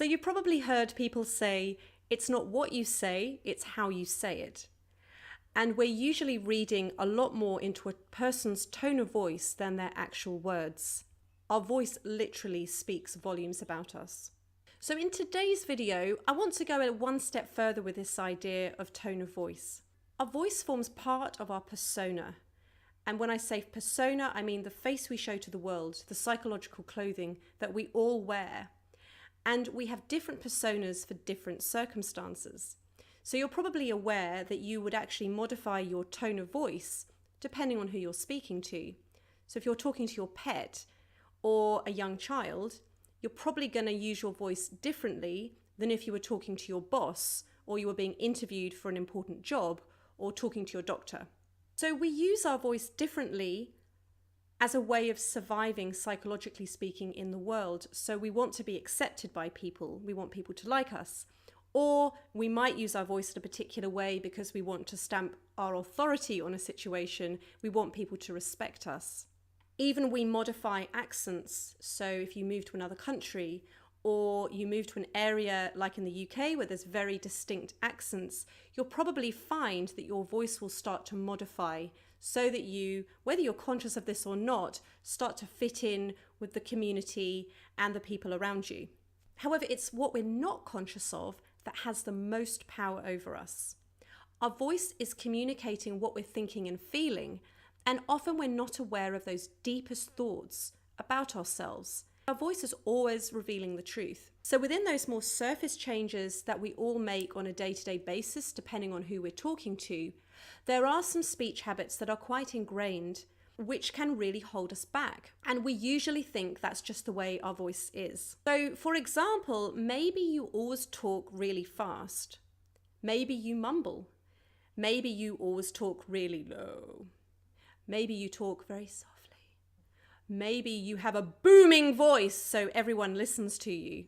So you've probably heard people say, it's not what you say, it's how you say it. And we're usually reading a lot more into a person's tone of voice than their actual words. Our voice literally speaks volumes about us. So in today's video, I want to go one step further with this idea of tone of voice. Our voice forms part of our persona. And when I say persona, I mean the face we show to the world, the psychological clothing that we all wear. And we have different personas for different circumstances. So you're probably aware that you would actually modify your tone of voice depending on who you're speaking to. So if you're talking to your pet or a young child, you're probably going to use your voice differently than if you were talking to your boss or you were being interviewed for an important job or talking to your doctor. So we use our voice differently as a way of surviving, psychologically speaking, in the world. So we want to be accepted by people. We want people to like us. Or we might use our voice in a particular way because we want to stamp our authority on a situation. We want people to respect us. Even we modify accents. So if you move to another country or you move to an area like in the UK where there's very distinct accents, you'll probably find that your voice will start to modify so that you, whether you're conscious of this or not, start to fit in with the community and the people around you. However, it's what we're not conscious of that has the most power over us. Our voice is communicating what we're thinking and feeling, and often we're not aware of those deepest thoughts about ourselves. Our voice is always revealing the truth. So within those more surface changes that we all make on a day-to-day basis, depending on who we're talking to, there are some speech habits that are quite ingrained, which can really hold us back. And we usually think that's just the way our voice is. So for example, maybe you always talk really fast. Maybe you mumble. Maybe you always talk really low. Maybe you talk very softly. Maybe you have a booming voice so everyone listens to you.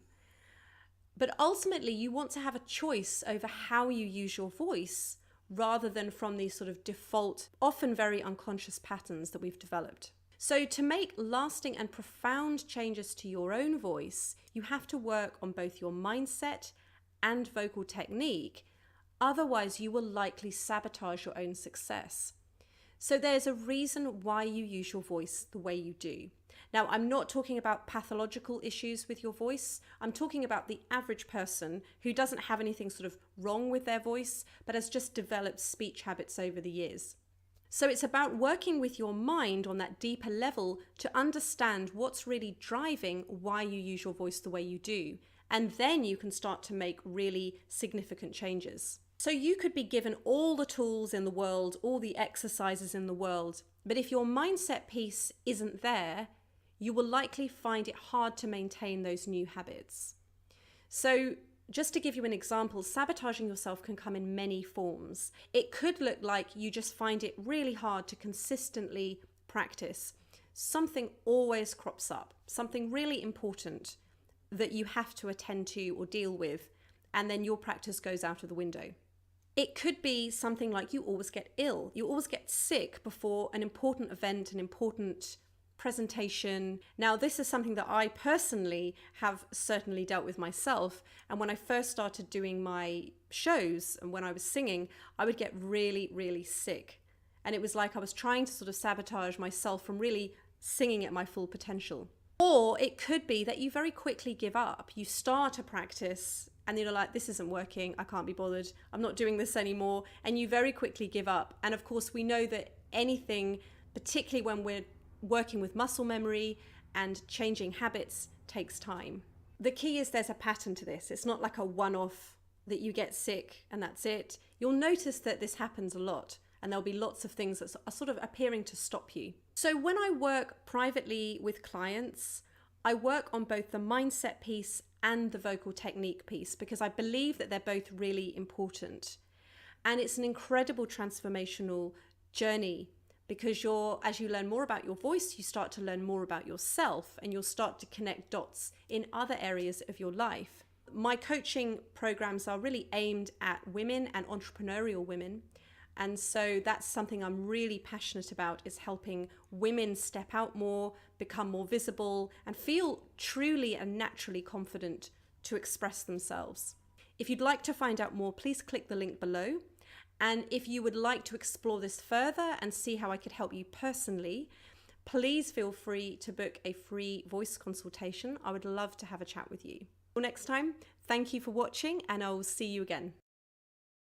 But ultimately, you want to have a choice over how you use your voice rather than from these sort of default, often very unconscious patterns that we've developed. So to make lasting and profound changes to your own voice, you have to work on both your mindset and vocal technique. Otherwise, you will likely sabotage your own success. So there's a reason why you use your voice the way you do. Now, I'm not talking about pathological issues with your voice. I'm talking about the average person who doesn't have anything sort of wrong with their voice, but has just developed speech habits over the years. So it's about working with your mind on that deeper level to understand what's really driving why you use your voice the way you do. And then you can start to make really significant changes. So you could be given all the tools in the world, all the exercises in the world, but if your mindset piece isn't there, you will likely find it hard to maintain those new habits. So just to give you an example, sabotaging yourself can come in many forms. It could look like you just find it really hard to consistently practice. Something always crops up, something really important that you have to attend to or deal with, and then your practice goes out of the window. It could be something like you always get ill. You always get sick before an important event, an important presentation. Now, this is something that I personally have certainly dealt with myself. And when I first started doing my shows and when I was singing, I would get really, really sick. And it was like I was trying to sort of sabotage myself from really singing at my full potential. Or it could be that you very quickly give up. You start a practice and you're like, this isn't working, I can't be bothered, I'm not doing this anymore, and you very quickly give up. And of course, we know that anything, particularly when we're working with muscle memory and changing habits, takes time. The key is there's a pattern to this. It's not like a one-off that you get sick and that's it. You'll notice that this happens a lot, and there'll be lots of things that are sort of appearing to stop you. So when I work privately with clients, I work on both the mindset piece and the vocal technique piece because I believe that they're both really important. And it's an incredible transformational journey because as you learn more about your voice, you start to learn more about yourself and you'll start to connect dots in other areas of your life. My coaching programs are really aimed at women and entrepreneurial women. And so that's something I'm really passionate about, is helping women step out more, become more visible, and feel truly and naturally confident to express themselves. If you'd like to find out more, please click the link below. And if you would like to explore this further and see how I could help you personally, please feel free to book a free voice consultation. I would love to have a chat with you. Until next time, thank you for watching, and I will see you again.